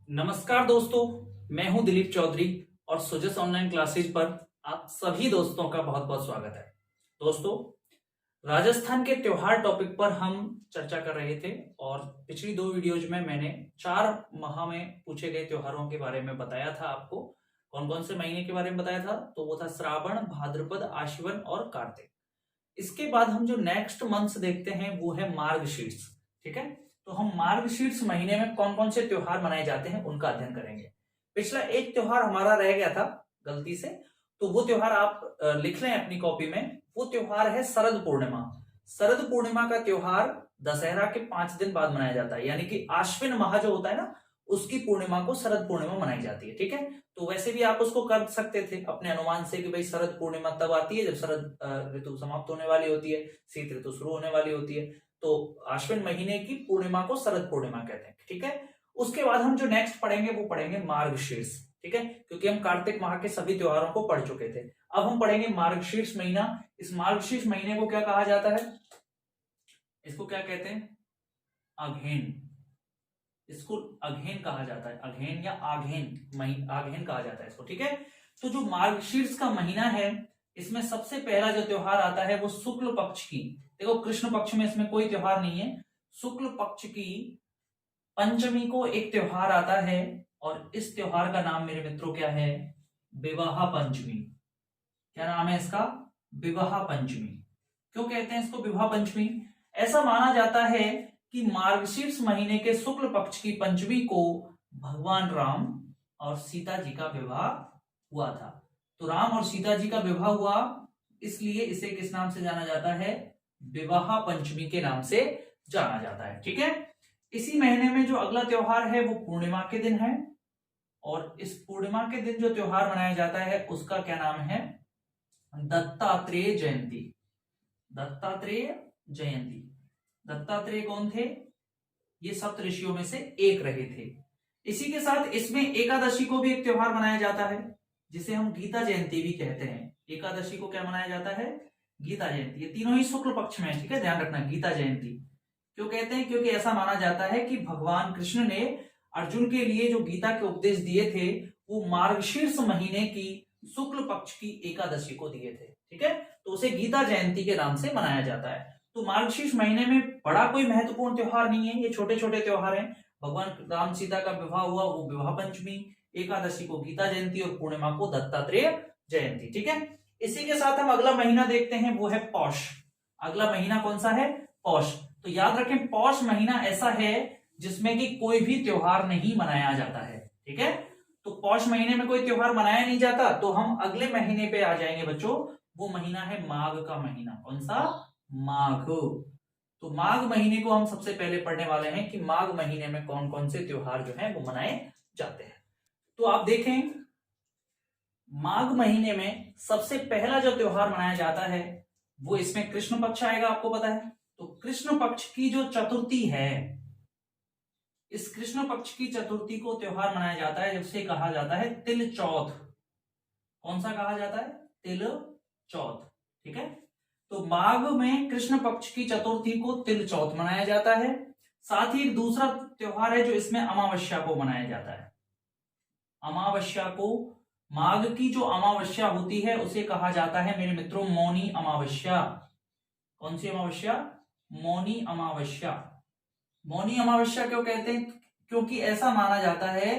नमस्कार दोस्तों, मैं हूं दिलीप चौधरी और सुजस ऑनलाइन क्लासेज पर आप सभी दोस्तों का बहुत बहुत स्वागत है। दोस्तों, राजस्थान के त्योहार टॉपिक पर हम चर्चा कर रहे थे और पिछली दो वीडियोज में मैंने 4 माह में पूछे गए त्योहारों के बारे में बताया था। आपको कौन कौन से महीने के बारे में बताया था? तो वो था श्रावण, भाद्रपद, आश्विन और कार्तिक। इसके बाद हम जो नेक्स्ट मंथ देखते हैं वो है मार्गशीर्ष। ठीक है, तो हम मार्गशीर्ष महीने में कौन कौन से त्योहार मनाए जाते हैं उनका अध्ययन करेंगे। पिछला एक त्योहार हमारा रह गया था गलती से, तो वो त्योहार आप लिख लें अपनी कॉपी में। वो त्योहार है शरद पूर्णिमा। शरद पूर्णिमा का त्योहार दशहरा के 5 दिन बाद मनाया जाता है, यानी कि आश्विन माह जो होता है ना, उसकी पूर्णिमा को शरद पूर्णिमा मनाई जाती है। ठीक है, तो वैसे भी आप उसको कर सकते थे अपने अनुमान से कि भाई शरद पूर्णिमा तब आती है जब शरद ऋतु समाप्त होने वाली होती है, शीत ऋतु शुरू होने वाली होती है। तो आश्विन महीने की पूर्णिमा को शरद पूर्णिमा कहते हैं। ठीक है, उसके बाद हम जो नेक्स्ट पढ़ेंगे वो पढ़ेंगे मार्गशीर्ष। ठीक है, क्योंकि हम कार्तिक माह के सभी त्योहारों को पढ़ चुके थे। अब हम पढ़ेंगे मार्गशीर्ष महीना। इस मार्गशीर्ष महीने को क्या कहा जाता है? इसको क्या कहते हैं? अघेन। इसको अघेन कहा जाता है, अघेन या आघेन, आघेन कहा जाता है इसको। ठीक है, तो जो मार्गशीर्ष का महीना है, इसमें सबसे पहला जो त्योहार आता है वो शुक्ल पक्ष की, देखो कृष्ण पक्ष में इसमें कोई त्योहार नहीं है, शुक्ल पक्ष की पंचमी को एक त्योहार आता है और इस त्योहार का नाम मेरे मित्रों क्या है? विवाह पंचमी। क्या नाम है इसका? विवाह पंचमी। क्यों कहते हैं इसको विवाह पंचमी? ऐसा माना जाता है कि मार्गशीर्ष महीने के शुक्ल पक्ष की पंचमी को भगवान राम और सीता जी का विवाह हुआ था। तो राम और सीता जी का विवाह हुआ, इसलिए इसे किस नाम से जाना जाता है? विवाह पंचमी के नाम से जाना जाता है। ठीक है, इसी महीने में जो अगला त्योहार है वो पूर्णिमा के दिन है, और इस पूर्णिमा के दिन जो त्योहार मनाया जाता है उसका क्या नाम है? दत्तात्रेय जयंती। दत्तात्रेय जयंती। दत्तात्रेय कौन थे? ये सप्त ऋषियों में से एक रहे थे। इसी के साथ इसमें एकादशी को भी एक त्योहार मनाया जाता है जिसे हम गीता जयंती भी कहते हैं। एकादशी को क्या मनाया जाता है? गीता जयंती। ये तीनों ही शुक्ल पक्ष में है। ठीक है, ध्यान रखना, गीता जयंती क्यों कहते हैं? क्योंकि ऐसा माना जाता है कि भगवान कृष्ण ने अर्जुन के लिए जो गीता के उपदेश दिए थे वो मार्गशीर्ष महीने की शुक्ल पक्ष की एकादशी को दिए थे। ठीक है, तो उसे गीता जयंती के नाम से मनाया जाता है। तो मार्गशीर्ष महीने में बड़ा कोई महत्वपूर्ण त्योहार नहीं है, ये छोटे छोटे त्योहार हैं। भगवान राम सीता का विवाह हुआ वो विवाह पंचमी, एकादशी को गीता जयंती और पूर्णिमा को दत्तात्रेय जयंती। ठीक है, इसी के साथ हम अगला महीना देखते हैं, वो है पौष। अगला महीना कौन सा है? पौष। तो याद रखें, पौष महीना ऐसा है जिसमें कि कोई भी त्योहार नहीं मनाया जाता है। ठीक है, तो पौष महीने में कोई त्योहार मनाया नहीं जाता। तो हम अगले महीने पे आ जाएंगे बच्चों, वो महीना है माघ का महीना। कौन सा? माघ। तो माघ महीने को हम सबसे पहले पढ़ने वाले हैं कि माघ महीने में कौन कौन से त्योहार जो है वो मनाए जाते हैं। तो आप देखें, माघ महीने में सबसे पहला जो त्योहार मनाया जाता है वो इसमें कृष्ण पक्ष आएगा, आपको पता है। तो कृष्ण पक्ष की जो चतुर्थी है, इस कृष्ण पक्ष की चतुर्थी को त्योहार मनाया जाता है जिसे कहा जाता है तिल चौथ। कौन सा कहा जाता है? तिल चौथ। ठीक है, तो माघ में कृष्ण पक्ष की चतुर्थी को तिल चौथ मनाया जाता है। साथ ही एक दूसरा त्योहार है जो इसमें अमावस्या को मनाया जाता है। अमावस्या को, माघ की जो अमावस्या होती है उसे कहा जाता है मेरे मित्रों मौनी अमावस्या। कौन सी अमावस्या? मौनी अमावस्या। मौनी अमावस्या क्यों कहते हैं? क्योंकि ऐसा माना जाता है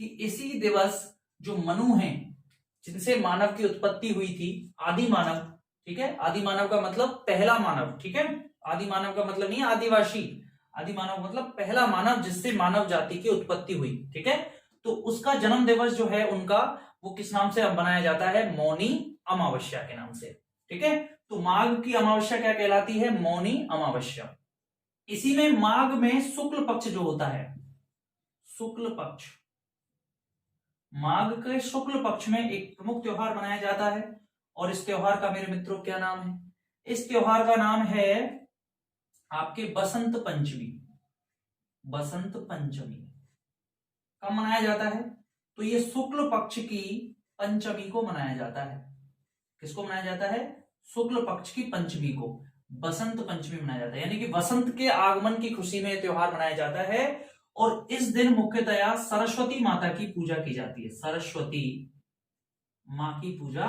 कि इसी दिवस जो मनु हैं, जिनसे मानव की उत्पत्ति हुई थी, आदि मानव। ठीक है, आदि मानव का मतलब पहला मानव। ठीक है, आदि मानव का मतलब नहीं आदिवासी, आदि मानव मतलब पहला मानव जिससे मानव जाति की उत्पत्ति हुई। ठीक है, तो उसका जन्म दिवस जो है उनका, वो किस नाम से बनाया जाता है? मौनी अमावस्या के नाम से। ठीक है, तो माघ की अमावस्या क्या कहलाती है? मौनी अमावस्या। इसी में माघ में शुक्ल पक्ष जो होता है, शुक्ल पक्ष, माघ के शुक्ल पक्ष में एक प्रमुख त्योहार मनाया जाता है, और इस त्योहार का मेरे मित्रों क्या नाम है? इस त्योहार का नाम है आपके बसंत पंचमी। बसंत पंचमी कब मनाया जाता है? तो ये शुक्ल पक्ष की पंचमी को मनाया जाता है। किसको मनाया जाता है? शुक्ल पक्ष की पंचमी को बसंत पंचमी मनाया जाता है, यानी कि वसंत के आगमन की खुशी में त्योहार मनाया जाता है। और इस दिन मुख्यतया सरस्वती माता की पूजा की जाती है, सरस्वती माँ की पूजा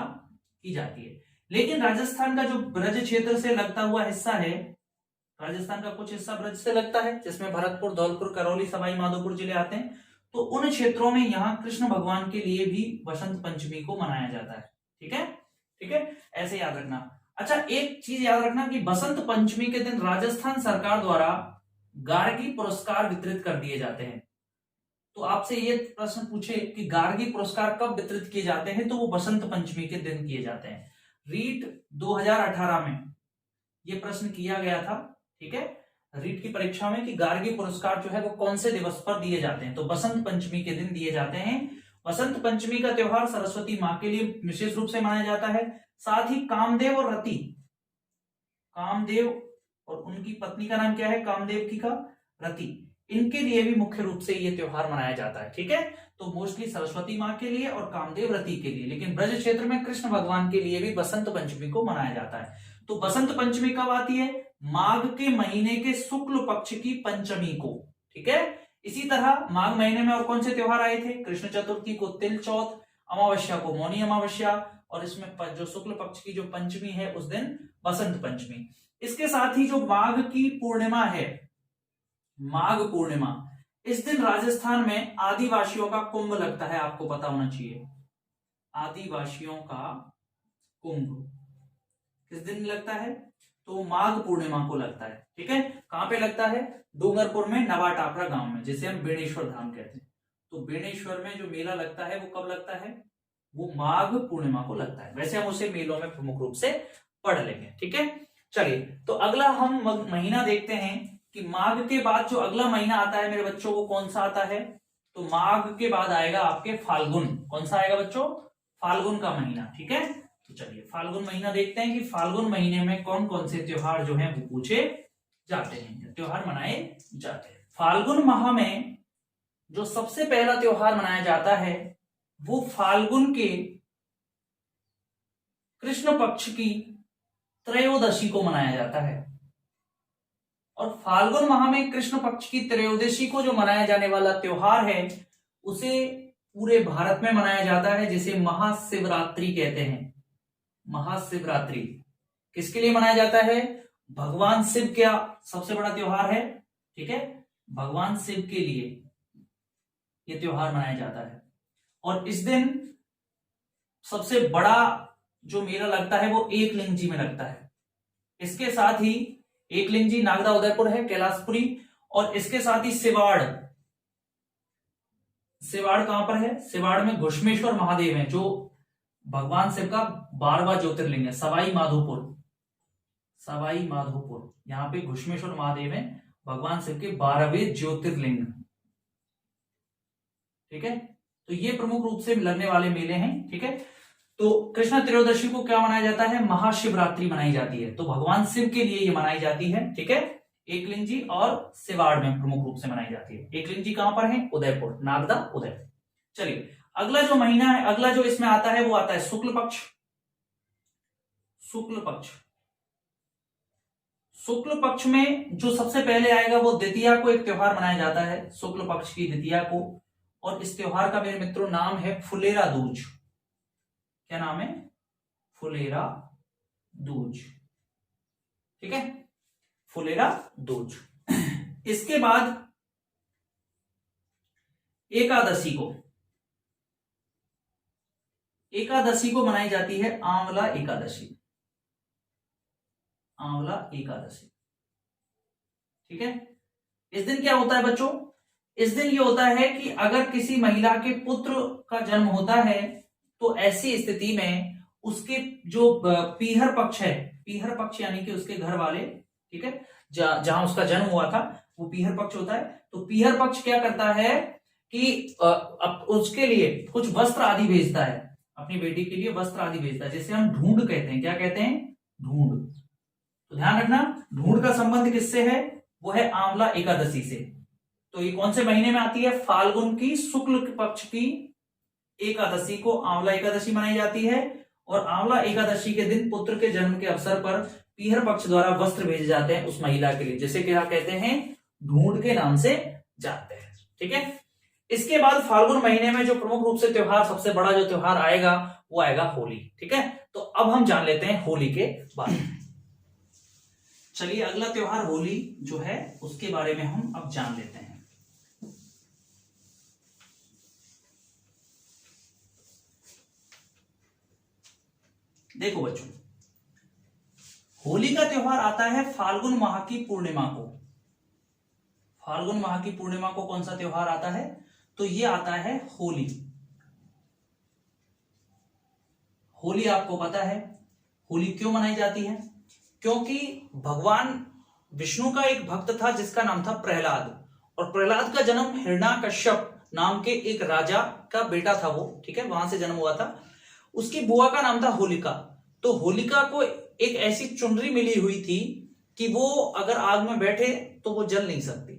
की जाती है। लेकिन राजस्थान का जो ब्रज क्षेत्र से लगता हुआ हिस्सा है, राजस्थान का कुछ हिस्सा ब्रज से लगता है जिसमें भरतपुर, धौलपुर, करौली, सवाई माधोपुर जिले आते हैं, तो उन क्षेत्रों में यहाँ कृष्ण भगवान के लिए भी बसंत पंचमी को मनाया जाता है। ठीक है, ठीक है, ऐसे याद रखना। अच्छा, एक चीज याद रखना कि बसंत पंचमी के दिन राजस्थान सरकार द्वारा गार्गी पुरस्कार वितरित कर दिए जाते हैं। तो आपसे ये प्रश्न पूछे कि गार्गी पुरस्कार कब वितरित किए जाते हैं, तो वो बसंत पंचमी के दिन किए जाते हैं। रीट 2018 में ये प्रश्न किया गया था, ठीक है, रीट की परीक्षा में, कि गार्गी पुरस्कार जो है वो कौन से दिवस पर दिए जाते हैं, तो बसंत पंचमी के दिन दिए जाते हैं। बसंत पंचमी का त्योहार सरस्वती माँ के लिए विशेष रूप से मनाया जाता है। साथ ही कामदेव और रति, कामदेव और उनकी पत्नी का नाम क्या है, कामदेव की का रति, इनके लिए भी मुख्य रूप से ये त्योहार मनाया जाता है। ठीक है, तो मोस्टली सरस्वती माँ के लिए और कामदेव रति के लिए, लेकिन ब्रज क्षेत्र में कृष्ण भगवान के लिए भी बसंत पंचमी को मनाया जाता है। तो बसंत पंचमी कब आती है, माघ के महीने के शुक्ल पक्ष की पंचमी को। ठीक है, इसी तरह माघ महीने में और कौन से त्योहार आए थे, कृष्ण चतुर्थी को तिल चौथ, अमावस्या को मौनी अमावस्या, और इसमें जो शुक्ल पक्ष की जो पंचमी है उस दिन बसंत पंचमी। इसके साथ ही जो माघ की पूर्णिमा है, माघ पूर्णिमा, इस दिन राजस्थान में आदिवासियों का कुंभ लगता है, आपको पता होना चाहिए। आदिवासियों का कुंभ किस दिन लगता है, तो माघ पूर्णिमा को लगता है। ठीक है, कहां पे लगता है, डूंगरपुर में नवा टापरा गांव में, जिसे हम बेणेश्वर धाम कहते हैं। तो बेणेश्वर में जो मेला लगता है वो कब लगता है, वो माघ पूर्णिमा को लगता है। वैसे हम उसे मेलों में प्रमुख रूप से पढ़ लेंगे। ठीक है, चलिए, तो अगला हम महीना देखते हैं कि माघ के बाद जो अगला महीना आता है मेरे बच्चों, वो कौन सा आता है, तो माघ के बाद आएगा आपके फाल्गुन। कौन सा आएगा बच्चों, फाल्गुन का महीना। ठीक है, तो चलिए फाल्गुन महीना देखते हैं कि फाल्गुन महीने में कौन कौन से त्योहार जो हैं वो पूछे जाते हैं, त्योहार मनाए जाते हैं। फाल्गुन माह में जो सबसे पहला त्योहार मनाया जाता है वो फाल्गुन के कृष्ण पक्ष की त्रयोदशी को मनाया जाता है। और फाल्गुन माह में कृष्ण पक्ष की त्रयोदशी को जो मनाया जाने वाला त्योहार है उसे पूरे भारत में मनाया जाता है, जिसे महाशिवरात्रि कहते हैं। महाशिवरात्रि किसके लिए मनाया जाता है, भगवान शिव का सबसे बड़ा त्योहार है। ठीक है, भगवान शिव के लिए यह त्योहार मनाया जाता है। और इस दिन सबसे बड़ा जो मेला लगता है वो एकलिंगजी में लगता है। इसके साथ ही एकलिंगजी नागदा उदयपुर है, कैलाशपुरी, और इसके साथ ही सिवाड़, सिवाड़ कहां पर है, सिवाड़ में घुश्मेश्वर महादेव है जो भगवान शिव का 12वां ज्योतिर्लिंग है। सवाई माधोपुर, सवाई माधोपुर, यहाँ पे घुश्मेश्वर महादेव है भगवान शिव के 12वें ज्योतिर्लिंग। ठीक है, तो ये प्रमुख रूप से लगने वाले मेले हैं। ठीक है, तो कृष्ण त्रयोदशी को क्या मनाया जाता है, महाशिवरात्रि मनाई जाती है, तो भगवान शिव के लिए ये मनाई जाती है। ठीक है, एकलिंगजी और सिवाड़ में प्रमुख रूप से मनाई जाती है। एकलिंगजी कहां पर है, उदयपुर, नागदा उदयपुर। चलिए अगला जो महीना है, अगला जो इसमें आता है वो आता है शुक्ल पक्ष। शुक्ल पक्ष, शुक्ल पक्ष में जो सबसे पहले आएगा वो द्वितीया को एक त्योहार मनाया जाता है, शुक्ल पक्ष की द्वितीया को। और इस त्योहार का मेरे मित्रों नाम है फुलेरा दूज। क्या नाम है, फुलेरा दूज। ठीक है, फुलेरा दूज। इसके बाद एकादशी को, एकादशी को मनाई जाती है आंवला एकादशी, आंवला एकादशी। ठीक है, इस दिन क्या होता है बच्चों, इस दिन ये होता है कि अगर किसी महिला के पुत्र का जन्म होता है तो ऐसी स्थिति में उसके जो पीहर पक्ष है, पीहर पक्ष यानी कि उसके घर वाले, ठीक है, जहां उसका जन्म हुआ था वो पीहर पक्ष होता है। तो पीहर पक्ष क्या करता है कि उसके लिए कुछ वस्त्र आदि भेजता है, अपनी बेटी के लिए वस्त्र आदि भेजता है, जिसे हम ढूंढ कहते हैं। क्या कहते हैं, ढूंढ। तो ध्यान रखना, ढूंढ का संबंध किससे है, वो है आंवला एकादशी से। तो ये कौन से महीने में आती है, फाल्गुन की शुक्ल पक्ष की एकादशी को आंवला एकादशी मनाई जाती है। और आंवला एकादशी के दिन पुत्र के जन्म के अवसर पर पीहर पक्ष द्वारा वस्त्र भेजे जाते हैं उस महिला के लिए, जिसे क्या कहते हैं, ढूंढ के नाम से जानते हैं। ठीक है। इसके बाद फाल्गुन महीने में जो प्रमुख रूप से त्योहार, सबसे बड़ा जो त्योहार आएगा वो आएगा होली। ठीक है, तो अब हम जान लेते हैं होली के बारे में। चलिए अगला त्योहार होली जो है उसके बारे में हम अब जान लेते हैं। देखो बच्चों, होली का त्योहार आता है फाल्गुन माह की पूर्णिमा को। फाल्गुन माह की पूर्णिमा को कौन सा त्योहार आता है? तो ये आता है होली। होली आपको पता है होली क्यों मनाई जाती है? क्योंकि भगवान विष्णु का एक भक्त था जिसका नाम था प्रहलाद, और प्रहलाद का जन्म हिरण्याकश्यप नाम के एक राजा का बेटा था वो, ठीक है, वहां से जन्म हुआ था। उसकी बुआ का नाम था होलिका। तो होलिका को एक ऐसी चुनरी मिली हुई थी कि वो अगर आग में बैठे तो वो जल नहीं सकती।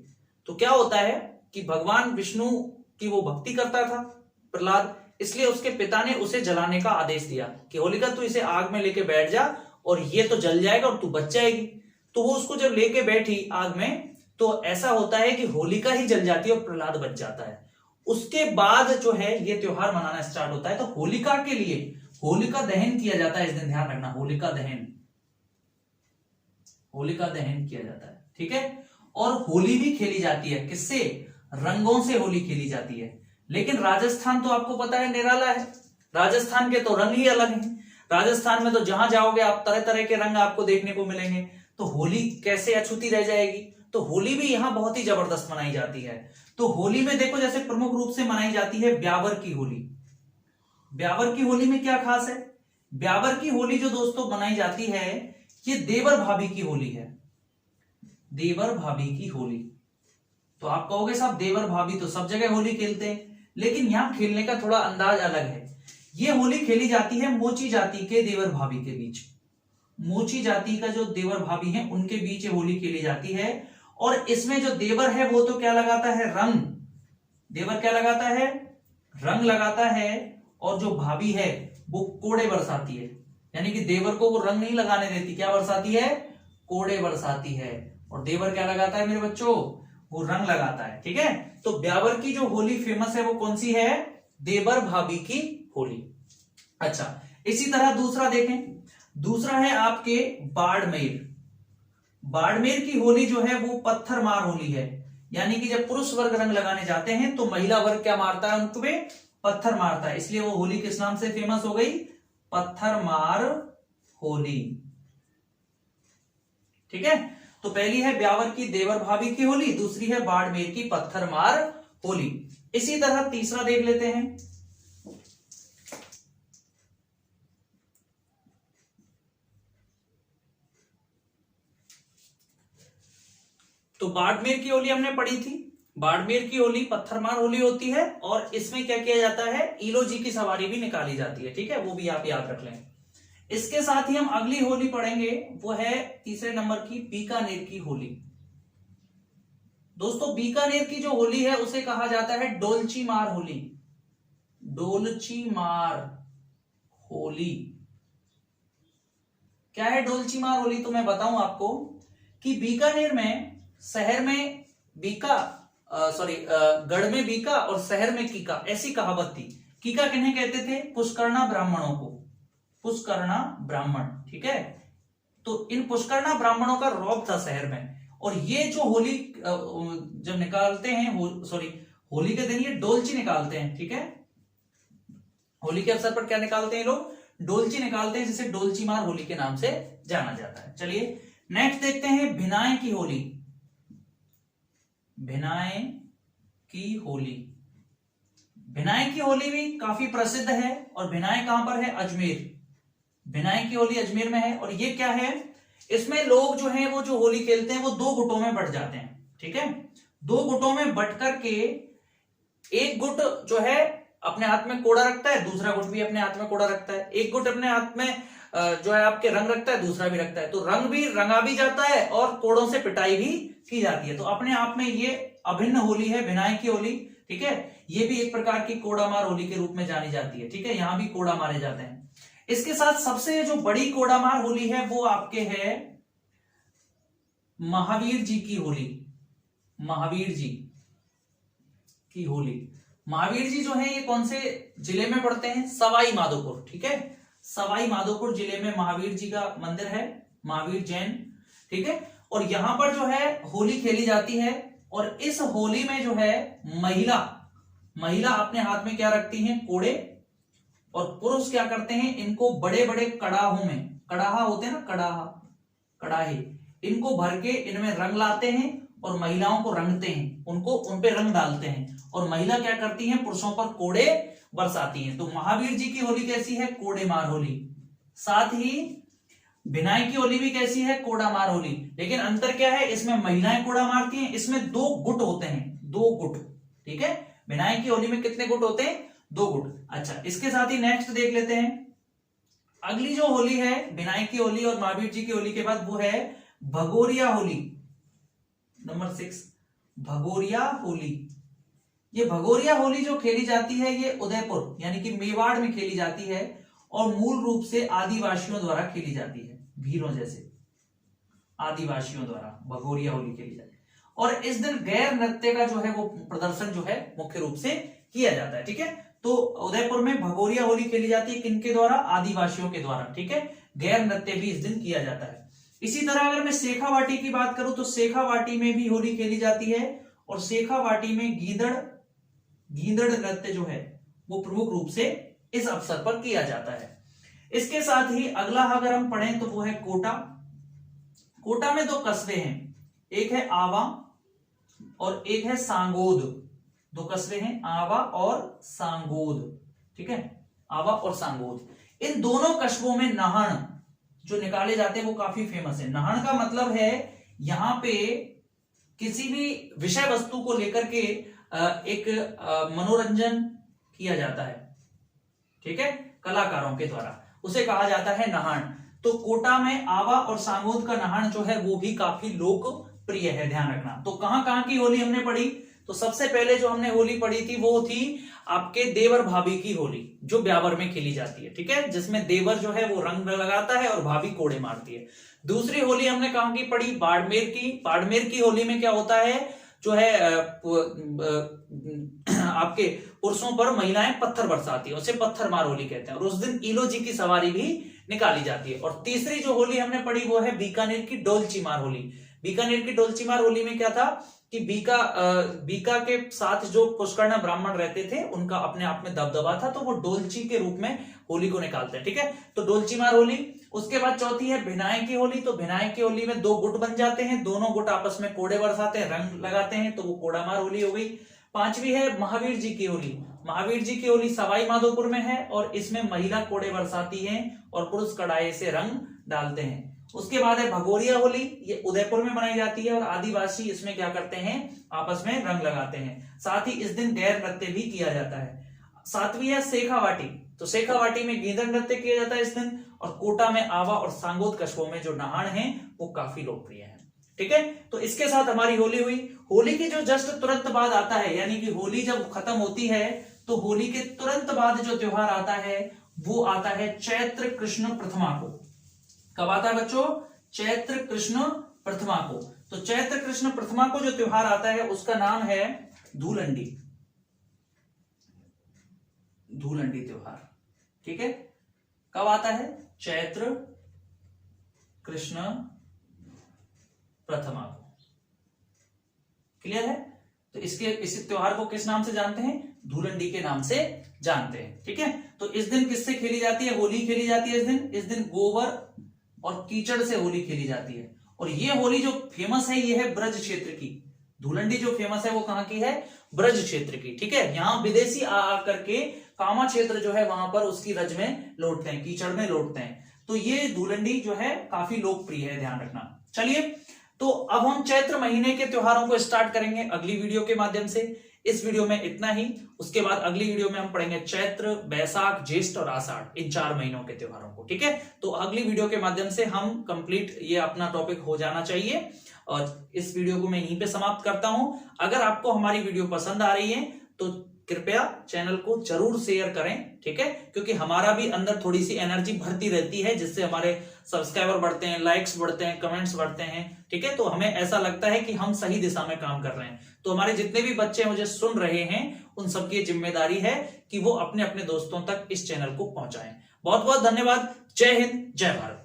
तो क्या होता है कि भगवान विष्णु की वो भक्ति करता था प्रहलाद, इसलिए उसके पिता ने उसे जलाने का आदेश दिया कि होलिका तू इसे आग में लेके बैठ जा और ये तो जल जाएगा और तू बच जाएगी। तो वो उसको जब लेके बैठी आग में तो ऐसा होता है कि होलिका ही जल जाती है और प्रहलाद बच जाता है। उसके बाद जो है ये त्योहार मनाना स्टार्ट होता है। तो होलिका के लिए होलिका दहन किया जाता है, इस दिन ध्यान रखना, होलिका दहन, होलिका दहन किया जाता है। ठीक है, और होली भी खेली जाती है। किससे? रंगों से होली खेली जाती है। लेकिन राजस्थान तो आपको पता है निराला है, राजस्थान के तो रंग ही अलग हैं। राजस्थान में तो जहां जाओगे आप तरह तरह के रंग आपको देखने को मिलेंगे। तो होली कैसे अछूती रह जाएगी? तो होली भी यहाँ बहुत ही जबरदस्त मनाई जाती है। तो होली में देखो जैसे प्रमुख रूप से मनाई जाती है ब्यावर की होली। ब्यावर की होली में क्या खास है? ब्यावर की होली जो दोस्तों मनाई जाती है ये देवर भाभी की होली है। देवर भाभी की होली। तो आप कहोगे साहब देवर भाभी तो सब जगह होली खेलते हैं, लेकिन यहां खेलने का थोड़ा अंदाज अलग है। ये होली खेली जाती है मोची जाति के देवर भाभी के बीच। मोची जाति का जो देवर भाभी हैं उनके बीच ये होली खेली जाती है। और इसमें जो देवर है वो तो क्या लगाता है? रंग। देवर क्या लगाता है? रंग लगाता है। और जो भाभी है वो कोड़े बरसाती है, यानी कि देवर को वो रंग नहीं लगाने देती, क्या बरसाती है? कोड़े बरसाती है। और देवर क्या लगाता है मेरे बच्चों? वो रंग लगाता है। ठीक है, तो ब्यावर की जो होली फेमस है वो कौन सी है? देवर भाभी की होली। अच्छा, इसी तरह दूसरा देखें, दूसरा है आपके बाड़मेर। बाड़मेर की होली जो है वो पत्थर मार होली है, यानी कि जब पुरुष वर्ग रंग लगाने जाते हैं तो महिला वर्ग क्या मारता है? उनको पत्थर मारता है, इसलिए वो होली किस नाम से फेमस हो गई? पत्थर मार होली। ठीक है, तो पहली है ब्यावर की देवर भाभी की होली, दूसरी है बाड़मेर की पत्थर मार होली। इसी तरह तीसरा देख लेते हैं। तो बाड़मेर की होली हमने पढ़ी थी। बाड़मेर की होली पत्थरमार होली होती है और इसमें क्या किया जाता है? ईलो जी की सवारी भी निकाली जाती है। ठीक है, वो भी आप याद रख लें। इसके साथ ही हम अगली होली पढ़ेंगे, वो है तीसरे नंबर की बीकानेर की होली। दोस्तों बीकानेर की जो होली है उसे कहा जाता है डोलची मार होली। डोलची मार होली क्या है? डोलची मार होली तो मैं बताऊं आपको कि बीकानेर में, शहर में बीका, गढ़ में बीका और शहर में कीका, ऐसी कहावत थी। कीका किन्हें कहते थे? पुष्करणा ब्राह्मणों को, पुष्करणा ब्राह्मण। ठीक है, तो इन पुष्करणा ब्राह्मणों का रौब था शहर में। और ये जो होली जब निकालते हैं, होली के दिन ये डोलची निकालते हैं। ठीक है, होली के अवसर पर क्या निकालते हैं लोग? डोलची निकालते हैं, जिसे डोलची मार होली के नाम से जाना जाता है। चलिए नेक्स्ट देखते हैं भिनाय की होली। भिनाय की होली, भिनाय की होली भी काफी प्रसिद्ध है। और भिनाय कहां पर है? अजमेर। भिनाय की होली अजमेर में है। और ये क्या है? इसमें लोग जो हैं वो जो होली खेलते हैं वो दो गुटों में बंट जाते हैं। ठीक है, दो गुटों में बंट करके एक गुट जो है अपने हाथ में कोड़ा रखता है, दूसरा गुट भी अपने हाथ में कोड़ा रखता है। एक गुट अपने हाथ में जो है आपके रंग रखता है, दूसरा भी रखता है। तो रंग भी रंगा भी जाता है और कोड़ों से पिटाई भी की जाती है। तो अपने आप में ये अभिन्न होली है भिनाय की होली। ठीक है, ये भी एक प्रकार की कोड़ा मार होली के रूप में जानी जाती है। ठीक है, यहां भी कोड़ा मारे जाते हैं। इसके साथ सबसे जो बड़ी कोड़ा मार होली है वो आपके है महावीर जी की होली। महावीर जी, की होली। महावीर जी जो है ये कौन से जिले में पड़ते हैं? सवाई माधोपुर। ठीक है, सवाई माधोपुर जिले में महावीर जी का मंदिर है, महावीर जैन। ठीक है, और यहां पर जो है होली खेली जाती है। और इस होली में जो है महिला अपने हाथ में क्या रखती हैं? कोड़े। और पुरुष क्या करते हैं? इनको बड़े बड़े कड़ाहों में, कड़ाहा होते हैं ना, कड़ाहे, इनको भर के इनमें रंग लाते हैं और महिलाओं को रंगते हैं, उन पे रंग डालते हैं। और महिला क्या करती हैं? पुरुषों पर कोड़े बरसाती हैं। तो महावीर जी की होली कैसी है? कोड़े मार होली। साथ ही भिनाई की होली भी कैसी है? कोड़ा मार होली। लेकिन अंतर क्या है? इसमें महिलाएं कोड़ा मारती हैं, इसमें 2 गुट होते हैं, 2 गुट। ठीक है, भिनाई की होली में कितने गुट होते हैं? 2 गुट। अच्छा, इसके साथ ही नेक्स्ट देख लेते हैं। अगली जो होली है भिनाई की होली और महावीर जी की होली के बाद, वो है भगोरिया होली। नंबर 6, भगोरिया होली। ये भगोरिया होली जो खेली जाती है ये उदयपुर यानी कि मेवाड़ में खेली जाती है और मूल रूप से आदिवासियों द्वारा खेली जाती है, भीरों जैसे आदिवासियों द्वारा भगोरिया होली खेली जाती है। और इस दिन गैर नृत्य का जो है वो प्रदर्शन जो है मुख्य रूप से किया जाता है। ठीक है, तो उदयपुर में भगोरिया होली खेली जाती है, किनके द्वारा? आदिवासियों के द्वारा। ठीक है, गैर नृत्य भी इस दिन किया जाता है। इसी तरह अगर मैं शेखावाटी की बात करूं तो शेखावाटी में भी होली खेली जाती है और शेखावाटी में गीदड़ नृत्य जो है वो प्रमुख रूप से इस अवसर पर किया जाता है। इसके साथ ही अगला अगर हम पढ़ें तो वो है कोटा। कोटा में 2 कस्बे हैं, एक है आवा और एक है सांगोद। 2 कस्बे हैं, आवा और सांगोद। ठीक है, आवा और सांगोद। इन दोनों कस्बों में नहान जो निकाले जाते हैं वो काफी फेमस है। नहान का मतलब है यहां पे किसी भी विषय वस्तु को लेकर के एक मनोरंजन किया जाता है। ठीक है, कलाकारों के द्वारा, उसे कहा जाता है नहान। तो कोटा में आवा और सांगोद का नहान जो है वो भी काफी लोकप्रिय है, ध्यान रखना। तो कहां कहां की होली हमने पढ़ी? तो सबसे पहले जो हमने होली पढ़ी थी वो थी आपके देवर भाभी की होली, जो ब्यावर में खेली जाती है। ठीक है, जिसमें देवर जो है वो रंग लगाता है और भाभी कोड़े मारती है। दूसरी होली हमने कहां की पढ़ी? बाड़मेर की। बाड़मेर की होली में क्या होता है, जो है आपके पुरुषों पर महिलाएं पत्थर बरसाती है, उसे पत्थर मार होली कहते हैं। और उस दिन ईलो जी की सवारी भी निकाली जाती है। और तीसरी जो होली हमने पढ़ी वो है बीकानेर की डोलची मार होली। बीकानेर की डोलची मार होली में क्या था कि बीका के साथ जो पुष्कर्ण ब्राह्मण रहते थे उनका अपने आप में दबदबा था, तो वो डोलची के रूप में होली को निकालते हैं। ठीक है, तो डोलची मार होली। उसके बाद चौथी है भिनाई की होली। तो भिनाई की होली में 2 गुट बन जाते हैं, दोनों गुट आपस में कोड़े बरसाते हैं, रंग लगाते हैं, तो वो कोड़ा मार होली हो गई। पांचवी है महावीर जी की होली। महावीर जी की होली सवाई माधोपुर में है और इसमें महिला कोड़े बरसाती है और पुरुष कड़ाई से रंग डालते हैं। उसके बाद है भगोरिया होली, ये उदयपुर में मनाई जाती है और आदिवासी इसमें क्या करते हैं? आपस में रंग लगाते हैं। साथ ही इस दिन गैर नृत्य भी किया जाता है। सातवीं है शेखावाटी। तो शेखावाटी में गीदड़ नृत्य किया जाता है इस दिन। और कोटा में आवा और सांगोद कस्बों में जो नहान है वो काफी लोकप्रिय है। ठीक है, तो इसके साथ हमारी होली हुई। होली के जो जस्ट तुरंत बाद आता है, यानी कि होली जब खत्म होती है तो होली के तुरंत बाद जो त्योहार आता है वो आता है चैत्र कृष्ण प्रथमा को। कब आता है बच्चों? चैत्र कृष्ण प्रथमा को। तो चैत्र कृष्ण प्रथमा को जो त्योहार आता है उसका नाम है धूलंडी। धूलंडी त्योहार। ठीक है, कब आता है? चैत्र कृष्ण प्रथमा को। क्लियर है? तो इस त्योहार को किस नाम से जानते हैं? धूलंडी के नाम से जानते हैं। ठीक है, तो इस दिन किससे खेली जाती है? होली खेली जाती है इस दिन गोबर और कीचड़ से होली खेली जाती है। और ये होली जो फेमस है ये है ब्रज क्षेत्र की। धूलंडी जो फेमस है वो कहां की है? ब्रज क्षेत्र की। ठीक है, यहां विदेशी आ करके कामा क्षेत्र जो है वहां पर उसकी रज में लौटते हैं, कीचड़ में लौटते हैं। तो ये धूलंडी जो है काफी लोकप्रिय है, ध्यान रखना। चलिए, तो अब हम चैत्र महीने के त्योहारों को स्टार्ट करेंगे अगली वीडियो के माध्यम से। इस वीडियो में इतना ही। उसके बाद अगली वीडियो में हम पढ़ेंगे चैत्र, बैसाख, ज्येष्ठ और आषाढ़, इन 4 महीनों के त्योहारों को। ठीक है, तो अगली वीडियो के माध्यम से हम कंप्लीट ये अपना टॉपिक हो जाना चाहिए। और इस वीडियो को मैं यहीं पे समाप्त करता हूं। अगर आपको हमारी वीडियो पसंद आ रही है तो कृपया चैनल को जरूर शेयर करें, ठीक है, क्योंकि हमारा भी अंदर थोड़ी सी एनर्जी भरती रहती है, जिससे हमारे सब्सक्राइबर बढ़ते हैं, लाइक्स बढ़ते हैं, कमेंट्स बढ़ते हैं, ठीक है। तो हमें ऐसा लगता है कि हम सही दिशा में काम कर रहे हैं। तो हमारे जितने भी बच्चे मुझे सुन रहे हैं उन सबकी जिम्मेदारी है कि वो अपने अपने दोस्तों तक इस चैनल को पहुंचाएं। बहुत बहुत धन्यवाद। जय हिंद, जय भारत।